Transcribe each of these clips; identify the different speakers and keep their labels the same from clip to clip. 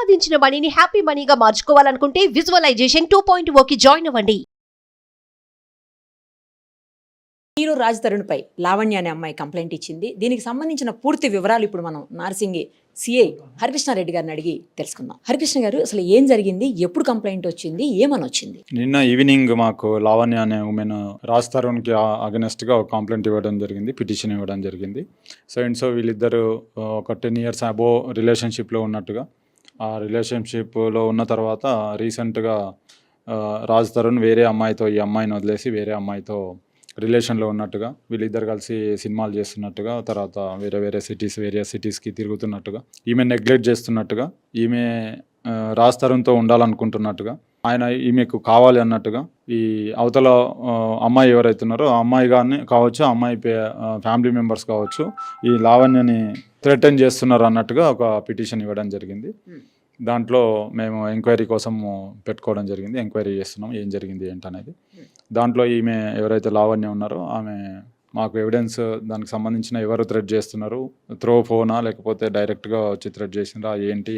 Speaker 1: సంపాదించిన మనీని హ్యాపీ మనీగా మార్చుకోవాలనుకుంటే విజువలైజేషన్ 2.0కి జాయిన్ అవ్వండి.
Speaker 2: హీరో రాజ్ తరుణ్పై లావణ్య అనే అమ్మాయి కంప్లైంట్ ఇచ్చింది. దీనికి సంబంధించిన పూర్తి వివరాలు ఇప్పుడు మనం నార్సింగి సిఐ హరికృష్ణారెడ్డి గారిని అడిగి తెలుసుకుందాం. హరికృష్ణ గారు, అసలు ఏం జరిగింది, ఎప్పుడు కంప్లైంట్ వచ్చింది, ఏమని వచ్చింది?
Speaker 3: నిన్న ఈవినింగ్ మాకు లావణ్య అనే ఉమెన్ రాజ్ తరుణ్కి అగెనెస్ట్గా ఒక కంప్లైంట్ ఇవ్వడం జరిగింది, పిటిషన్ ఇవ్వడం జరిగింది. సో వీళ్ళిద్దరు ఒక 10 years అబో రిలేషన్షిప్లో ఉన్నట్టుగా, ఆ రిలేషన్షిప్లో ఉన్న తర్వాత రీసెంట్గా రాజ్ తరుణ్ వేరే అమ్మాయితో ఈ అమ్మాయిని వదిలేసి వేరే అమ్మాయితో రిలేషన్లో ఉన్నట్టుగా, వీళ్ళిద్దరు కలిసి సినిమాలు చేస్తున్నట్టుగా, తర్వాత వేరే సిటీస్కి తిరుగుతున్నట్టుగా, ఈమె నెగ్లెక్ట్ చేస్తున్నట్టుగా, ఈమె రాజ్ తరుణ్తో ఉండాలనుకుంటున్నట్టుగా, ఆయన ఈమెకు కావాలి అన్నట్టుగా, ఈ అవతల అమ్మాయి ఎవరైతున్నారో ఆ అమ్మాయి కానీ కావచ్చు, ఆ అమ్మాయి ఫ్యామిలీ మెంబర్స్ కావచ్చు, ఈ లావణ్యని థ్రెటన్ చేస్తున్నారు అన్నట్టుగా ఒక పిటిషన్ ఇవ్వడం జరిగింది. దాంట్లో మేము ఎంక్వైరీ కోసం పెట్టుకోవడం జరిగింది. ఎంక్వైరీ చేస్తున్నాం ఏం జరిగింది ఏంటనేది. దాంట్లో ఈమె ఎవరైతే లావణ్య ఉన్నారో ఆమె మాకు ఎవిడెన్స్ దానికి సంబంధించిన ఎవరు థ్రెడ్ చేస్తున్నారు, త్రో ఫోనా లేకపోతే డైరెక్ట్గా వచ్చి థ్రెడ్ చేసినారా,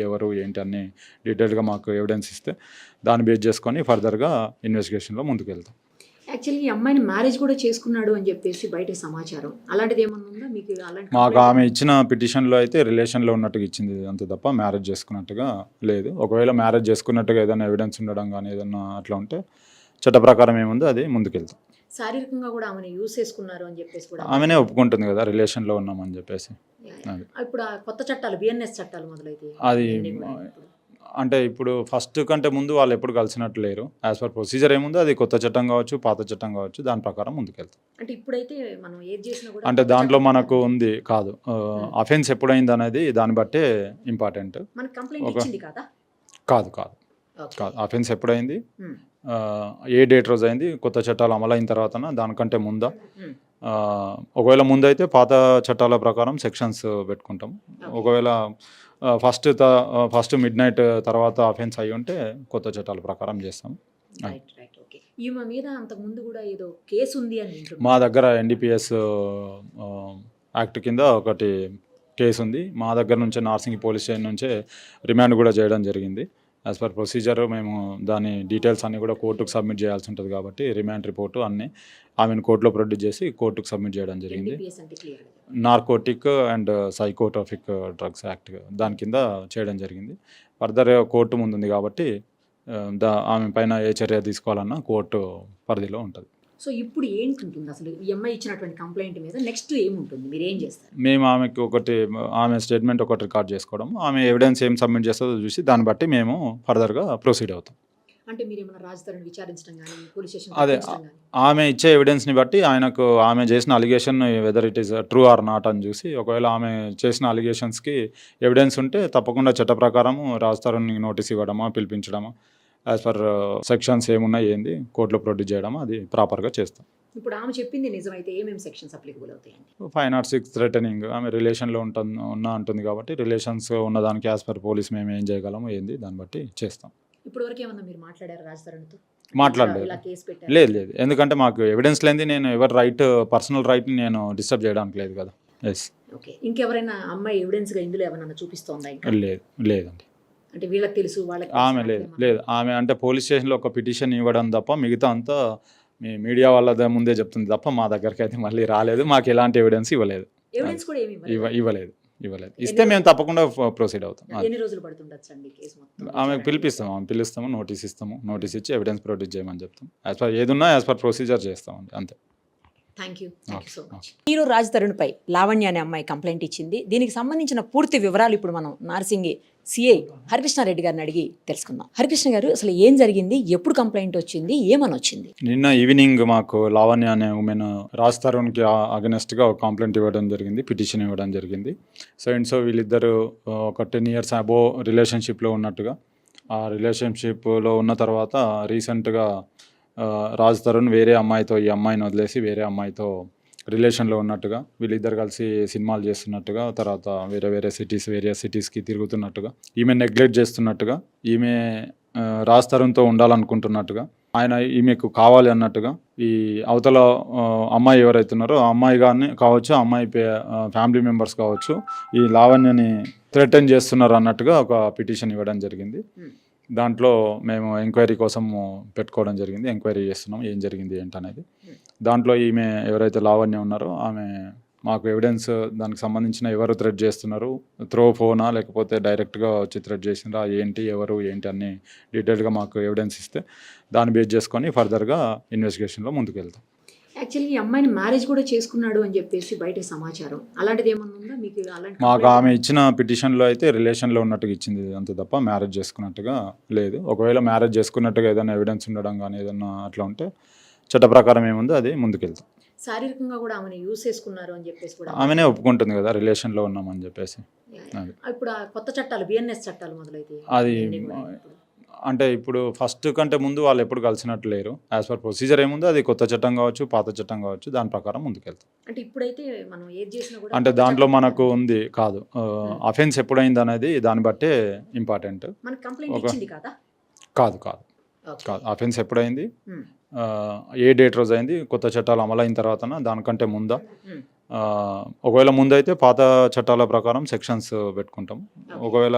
Speaker 3: ఎవరు ఏంటి అన్ని డీటెయిల్గా మాకు ఎవిడెన్స్ ఇస్తే దాన్ని బేస్ చేసుకొని ఫర్దర్గా ఇన్వెస్టిగేషన్లో ముందుకు వెళ్తాం.
Speaker 2: యాక్చువల్లీ ఈ అమ్మాయిని మ్యారేజ్ కూడా చేసుకున్నాడు అని చెప్పేసి బయట సమాచారం, అలాంటిది ఏమన్నా ఉందా మీకు?
Speaker 3: మాకు ఆమె ఇచ్చిన పిటిషన్లో అయితే రిలేషన్లో ఉన్నట్టుగా ఇచ్చింది అంతే తప్ప మ్యారేజ్ చేసుకున్నట్టుగా లేదు. ఒకవేళ మ్యారేజ్ చేసుకున్నట్టుగా ఏదైనా ఎవిడెన్స్ ఉండడం కానీ ఏదన్నా అట్లా ఉంటే చట్ట ప్రకారం ఏముందో అది ముందుకెళ్తాం.
Speaker 2: శారీరకంగా కూడా ఆమెను యూజ్ చేసుకున్నారు అని చెప్పేసి కూడా
Speaker 3: ఆమెనే ఒప్పుకుంటుంది కదా రిలేషన్లో ఉన్నామని చెప్పేసి.
Speaker 2: ఇప్పుడు ఆ కొత్త చట్టాలు బిఎన్ఎస్ చట్టాలు మొదలైతే
Speaker 3: అది అంటే ఇప్పుడు ఫస్ట్ కంటే ముందు వాళ్ళు ఎప్పుడు కలిసినట్టు లేరు. యాజ్ పర్ ప్రొసీజర్ ఏముందో అది కొత్త చట్టం కావచ్చు, పాత చట్టం కావచ్చు, దాని ప్రకారం ముందుకెళ్తాం.
Speaker 2: అంటే ఇప్పుడైతే మనం ఏది చేసినా కూడా
Speaker 3: అంటే దాంట్లో మనకు ఉంది కాదు, అఫెన్స్ ఎప్పుడైంది అనేది దాన్ని బట్టే ఇంపార్టెంట్.
Speaker 2: మనకు కంప్లైంట్ ఇచ్చింది కదా?
Speaker 3: కాదు అఫెన్స్ ఎప్పుడైంది, ఏ డేట్ రోజు అయింది, కొత్త చట్టాలు అమలైన తర్వాత దానికంటే ముందా, ఒకవేళ ముందైతే పాత చట్టాల ప్రకారం సెక్షన్స్ పెట్టుకుంటాం. ఒకవేళ ఫస్ట్ మిడ్ నైట్ తర్వాత అఫెన్స్ అయ్యి ఉంటే కొత్త చట్టాల ప్రకారం చేస్తాం.
Speaker 2: ఈమె మీద అంతకుముందు కూడా ఏదో కేసు ఉంది అని
Speaker 3: మా దగ్గర ఎన్డీపీఎస్ యాక్ట్ కింద ఒకటి కేసు ఉంది. మా దగ్గర నుంచే నార్సింగి పోలీస్ స్టేషన్ నుంచే రిమాండ్ కూడా చేయడం జరిగింది. యాజ్ పర్ ప్రొసీజర్ మేము దాని డీటెయిల్స్ అన్నీ కూడా కోర్టుకు సబ్మిట్ చేయాల్సి ఉంటుంది కాబట్టి రిమాండ్ రిపోర్టు అన్నీ ఆమెను కోర్టులో ప్రొడ్యూస్ చేసి కోర్టుకు సబ్మిట్ చేయడం జరిగింది. Narcotic and psychotropic drugs act దాని కింద చేయడం జరిగింది. ఫర్దర్ కోర్టు ముందుంది కాబట్టి ఆమె పైన ఏ చర్య తీసుకోవాలన్నా కోర్టు పరిధిలో ఉంటుంది.
Speaker 2: సో ఇప్పుడు ఏంటుంటుంది అసలు ఈ అమ్మాయి ఇచ్చినటువంటి కంప్లైంట్ మీద నెక్స్ట్ ఏముంటుంది, మీరు ఏం చేస్తారు?
Speaker 3: మేము ఆమె స్టేట్మెంట్ ఒకటి రికార్డ్ చేసుకోవడం, ఆమె ఎవిడెన్స్ ఏం సబ్మిట్ చేస్తుందో చూసి దాన్ని బట్టి మేము ఫర్దర్గా ప్రొసీడ్ అవుతాం.
Speaker 2: అంటే మీరు ఏమైనా రాజ్ తరుణ్ విచారించడం కానీ పోలీస్ స్టేషన్
Speaker 3: అదే ఆమె ఇచ్చే ఎవిడెన్స్ని బట్టి ఆమె చేసిన allegation whether it is true or not అని చూసి, ఒకవేళ ఆమె చేసిన అలిగేషన్స్కి ఎవిడెన్స్ ఉంటే తప్పకుండా చట్ట ప్రకారం రాజ్ తరుణ్కి నోటీస్ ఇవ్వడమా, పిలిపించడమా, యాజ్ పర్ సెక్షన్స్ ఏమున్నాయి ఏంది కోర్టులో ప్రొడ్యూస్ చేయడమా అది ప్రాపర్గా చేస్తాం.
Speaker 2: ఇప్పుడు ఆమె చెప్పింది నిజమైతే ఏమేమి సెక్షన్స్ అప్లికబుల్ అవుతాయండి?
Speaker 3: 506 థ్రెటనింగ్, ఆమె రిలేషన్లో అంటుంది కాబట్టి రిలేషన్స్ ఉన్నదానికి యాజ్ పర్ పోలీస్ మేము ఏం చేయగలము ఏంది దాన్ని బట్టి చేస్తాం.
Speaker 2: ఇప్పుడు వరకు ఏమన్నా మీరు మాట్లాడారు రాజ్ తరుణ్తో?
Speaker 3: మాట్లాడలేదు. లేదు, ఎందుకంటే మాకు ఎవిడెన్స్ లేనిది నేను పర్సనల్ రైట్ని నేను డిస్టర్బ్ చేయడానికి లేదు కదా.
Speaker 2: ఓకే, ఇంకెవరైనా అమ్మాయి ఎవిడెన్స్గా ఇందులో ఏమైనా చూపిస్తోందా?
Speaker 3: లేదండి.
Speaker 2: అంటే వీళ్ళకి తెలుసు వాళ్ళకి
Speaker 3: ఆమె లేదు ఆమె అంటే పోలీస్ స్టేషన్లో ఒక పిటిషన్ ఇవ్వడం తప్ప మిగతా అంతా మీ మీడియా వాళ్ళ ముందే చెప్తుంది తప్ప మా దగ్గరికి అయితే మళ్ళీ రాలేదు. మాకు ఎలాంటి ఎవిడెన్స్ ఇవ్వలేదు. ఇవ్వలేదు. ఇస్తే మేము తప్పకుండా ప్రొసీడ్ అవుతాం.
Speaker 2: ఎన్ని రోజులు పడుతుండొచ్చండి కేసు మొత్తం?
Speaker 3: ఆమెకు పిలుస్తాము, నోటీస్ ఇచ్చి ఎవిడెన్స్ ప్రొడ్యూస్ చేయమని చెప్తాం. యాజ్ పర్ ఏదున్నా యాజ్ పర్ ప్రొసీజర్ చేస్తామండి, అంతే.
Speaker 2: Thank you so much. Hero Raj తరుణ్పై లావణ్య అనే అమ్మాయి కంప్లైంట్ ఇచ్చింది. దీనికి సంబంధించిన పూర్తి వివరాలు ఇప్పుడు మనం నార్సింగి సిఐ హరికృష్ణారెడ్డి గారిని అడిగి తెలుసుకుందాం. హరికృష్ణ గారు, అసలు ఏం జరిగింది, ఎప్పుడు కంప్లైంట్ వచ్చింది, ఏమని వచ్చింది?
Speaker 3: నిన్న ఈవినింగ్ మాకు లావణ్య అనే ఉమెన్ రాజ్ తరుణ్కి అగెనెస్ట్గా ఒక కంప్లైంట్ ఇవ్వడం జరిగింది, పిటిషన్ ఇవ్వడం జరిగింది. సో వీళ్ళిద్దరు ఒక 10 years అబో రిలేషన్షిప్లో ఉన్నట్టుగా, ఆ రిలేషన్షిప్లో ఉన్న తర్వాత రీసెంట్గా రాజ్ తరుణ్ వేరే అమ్మాయితో ఈ అమ్మాయిని వదిలేసి వేరే అమ్మాయితో రిలేషన్లో ఉన్నట్టుగా, వీళ్ళిద్దరు కలిసి సినిమాలు చేస్తున్నట్టుగా, తర్వాత వేరే సిటీస్కి తిరుగుతున్నట్టుగా, ఈమె నెగ్లెక్ట్ చేస్తున్నట్టుగా, ఈమె రాజ్ తరుణ్తో ఉండాలనుకుంటున్నట్టుగా, ఆయన ఈమెకు కావాలి అన్నట్టుగా, ఈ అవతల అమ్మాయి ఎవరైతే ఉన్నారో ఆ అమ్మాయి కానీ కావచ్చు, ఆ అమ్మాయి ఫ్యామిలీ మెంబర్స్ కావచ్చు, ఈ లావణ్యని థ్రెటన్ చేస్తున్నారు అన్నట్టుగా ఒక పిటిషన్ ఇవ్వడం జరిగింది. దాంట్లో మేము ఎంక్వైరీ కోసం పెట్టుకోవడం జరిగింది. ఎంక్వైరీ చేస్తున్నాం ఏం జరిగింది ఏంటనేది. దాంట్లో ఈమె ఎవరైతే లావణ్య ఉన్నారో ఆమె మాకు ఎవిడెన్స్ దానికి సంబంధించిన ఎవరు థ్రెడ్ చేస్తున్నారు, త్రో ఫోనా లేకపోతే డైరెక్ట్గా వచ్చి థ్రెడ్ చేసినారా, ఏంటి ఎవరు ఏంటి అన్ని డీటెయిల్గా మాకు ఎవిడెన్స్ ఇస్తే దాన్ని బేస్ చేసుకొని ఫర్దర్గా ఇన్వెస్టిగేషన్లో ముందుకు వెళ్తాం.
Speaker 2: యాక్చువల్లీ ఈ అమ్మాయిని మ్యారేజ్ కూడా చేసుకున్నాడు అని చెప్పేసి బయట సమాచారం, అలాంటిది ఏమన్నా ఉందా మీకు? అలాంటి
Speaker 3: మాకు ఆమె ఇచ్చిన పిటిషన్లో అయితే రిలేషన్లో ఉన్నట్టుగా ఇచ్చింది అంతే తప్ప మ్యారేజ్ చేసుకున్నట్టుగా లేదు. ఒకవేళ మ్యారేజ్ చేసుకున్నట్టుగా ఏదైనా ఎవిడెన్స్ ఉండడం కానీ ఏదన్నా అట్లా ఉంటే చట్ట ప్రకారం ఏముందో అది ముందుకెళ్తాం.
Speaker 2: శారీరకంగా కూడా ఆమెను యూజ్ చేసుకున్నారు అని చెప్పేసి కూడా
Speaker 3: ఆమెనే ఒప్పుకుంటుంది కదా రిలేషన్లో ఉన్నామని చెప్పేసి. అది
Speaker 2: ఇప్పుడు ఆ కొత్త చట్టాలు బిఎన్ఎస్ చట్టాలు మొదలైతే
Speaker 3: అది అంటే ఇప్పుడు ఫస్ట్ కంటే ముందు వాళ్ళు ఎప్పుడు కలిసినట్టు లేరు. యాజ్ పర్ ప్రొసీజర్ ఏముందో అది కొత్త చట్టం కావచ్చు, పాత చట్టం కావచ్చు, దాని ప్రకారం ముందుకెళ్తాం.
Speaker 2: అంటే ఇప్పుడైతే మనం ఏది చేసినా కూడా
Speaker 3: అంటే దాంట్లో మనకు ఉంది కాదు అఫెన్స్ ఎప్పుడైంది అనేది దాన్ని బట్టే ఇంపార్టెంట్.
Speaker 2: మనకి కంప్లైంట్ ఇచ్చింది కదా?
Speaker 3: కాదు కాదు కాదు అఫెన్స్ ఎప్పుడైంది, ఏ డేట్ రోజు అయింది, కొత్త చట్టాలు అమలైన తర్వాత దానికంటే ముందా, ఒకవేళ ముందైతే పాత చట్టాల ప్రకారం సెక్షన్స్ పెట్టుకుంటాం. ఒకవేళ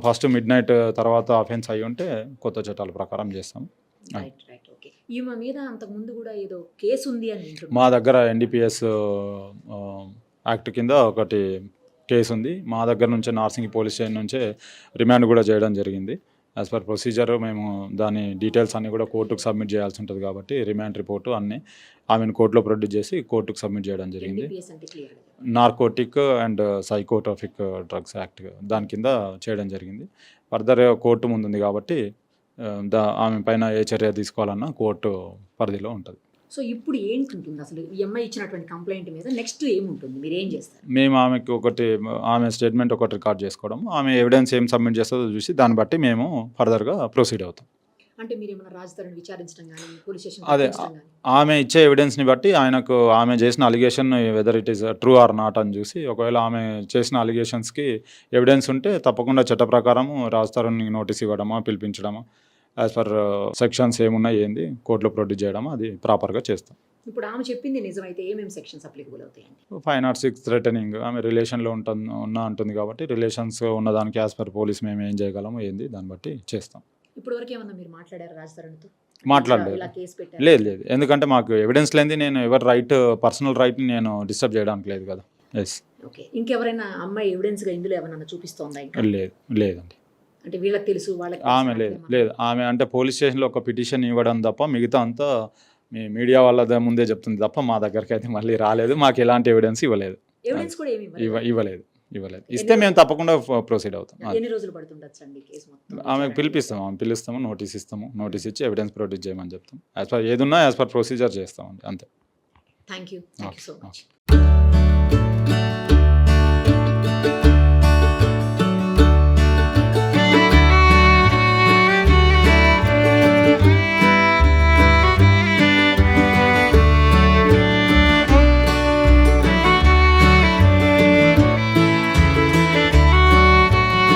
Speaker 3: ఫస్ట్ మిడ్ నైట్ తర్వాత అఫెన్స్ అయ్యి ఉంటే కొత్త చట్టాల ప్రకారం చేస్తాం.
Speaker 2: ఈమె మీద అంతకు ముందు కూడా ఏదో కేసు ఉంది అని వింటున్నాను.
Speaker 3: మా దగ్గర ఎన్డీపీఎస్ యాక్ట్ కింద ఒకటి కేసు ఉంది. మా దగ్గర నుంచే నార్సింగ్ పోలీస్ స్టేషన్ నుంచే రిమాండ్ కూడా చేయడం జరిగింది. యాజ్ పర్ ప్రొసీజర్ మేము దాని డీటెయిల్స్ అన్నీ కూడా కోర్టుకు సబ్మిట్ చేయాల్సి ఉంటుంది కాబట్టి రిమాండ్ రిపోర్టు అన్నీ ఆమెను కోర్టులో ప్రొడ్యూస్ చేసి కోర్టుకు సబ్మిట్ చేయడం జరిగింది. Narcotic and psychotropic drugs act దాని కింద చేయడం జరిగింది. ఫర్దర్ కోర్టు ముందుంది కాబట్టి ఆమె పైన ఏ చర్య తీసుకోవాలన్నా కోర్టు పరిధిలో ఉంటుంది.
Speaker 2: సో ఇప్పుడు ఏంటుంటుంది అసలు ఈ అమ్మాయి ఇచ్చినటువంటి కంప్లైంట్ మీద నెక్స్ట్ ఏముంటుంది, మీరు ఏం చేస్తారు?
Speaker 3: మేము ఆమె స్టేట్మెంట్ ఒకటి రికార్డ్ చేసుకోవడం, ఆమె ఎవిడెన్స్ ఏం సబ్మిట్ చేస్తుందో చూసి దాన్ని బట్టి మేము ఫర్దర్గా ప్రొసీడ్ అవుతాం.
Speaker 2: అంటే మీరు ఏమైనా రాజధానిని విచారించడం కానీ పోలీస్ స్టేషన్
Speaker 3: అదే ఆమె ఇచ్చే ఎవిడెన్స్ని బట్టి ఆమె చేసిన allegation whether it is true or not అని చూసి ఒకవేళ ఆమె చేసిన అలిగేషన్స్కి ఎవిడెన్స్ ఉంటే తప్పకుండా చట్ట ప్రకారము రాజధానికి నోటీస్ ఇవ్వడమా, పిలిపించడమా, యాజ్ పర్ సెక్షన్స్ ఏమున్నాయి ఏంది కోర్టులో ప్రొడ్యూస్ చేయడమా అది ప్రాపర్గా చేస్తాం.
Speaker 2: ఇప్పుడు ఆమె చెప్పింది నిజమైతే ఏమేమి సెక్షన్స్ అప్లికబుల్ అవుతాయండి?
Speaker 3: 506 థ్రెటనింగ్, ఆమె రిలేషన్లో అంటుంది కాబట్టి రిలేషన్స్ ఉన్నదానికి యాజ్ పర్ పోలీస్ మేము ఏం చేయగలము ఏంది దాన్ని బట్టి చేస్తాం.
Speaker 2: ఇప్పుడు వరకు ఏమన్నా మీరు మాట్లాడారు రాజధానితో?
Speaker 3: మాట్లాడలేదు. లేదు ఎందుకంటే మాకు ఎవిడెన్స్ లేనిది నేను ఎవరి పర్సనల్ రైట్ని నేను డిస్టర్బ్ చేయడానికి లేదు కదా. ఎస్.
Speaker 2: ఓకే. ఇంకెవరైనా అమ్మాయి ఎవిడెన్స్గా ఇందులో ఏమైనా చూపిస్తోందా?
Speaker 3: లేదండి.
Speaker 2: అంటే వీళ్ళకి తెలుసు వాళ్ళకి
Speaker 3: ఆమె లేదు ఆమె అంటే పోలీస్ స్టేషన్లో ఒక పిటిషన్ ఇవ్వడం తప్ప మిగతా అంతా మీ మీడియా వాళ్ళ ముందే చెప్తుంది తప్ప మా దగ్గరికి అయితే మళ్ళీ రాలేదు. మాకు ఎలాంటి ఎవిడెన్స్ ఇవ్వలేదు.
Speaker 2: ఎవిడెన్స్ కూడా ఏమి
Speaker 3: ఇవ్వలేదు. ఇస్తే మేము తప్పకుండా ప్రొసీడ్ అవుతాం.
Speaker 2: ఎన్ని రోజులు పడుతుండొచ్చు అండి కేసు మొత్తం?
Speaker 3: ఆమెకు పిలుస్తాము, నోటీస్ ఇస్తాము, నోటీస్ ఇచ్చి ఎవిడెన్స్ ప్రొడ్యూస్ చేయమని చెప్తాం. యాజ్ పర్ ఏదున్నా యాజ్ పర్ ప్రొసీజర్ చేస్తామండి అంతే.
Speaker 2: Thank you so much.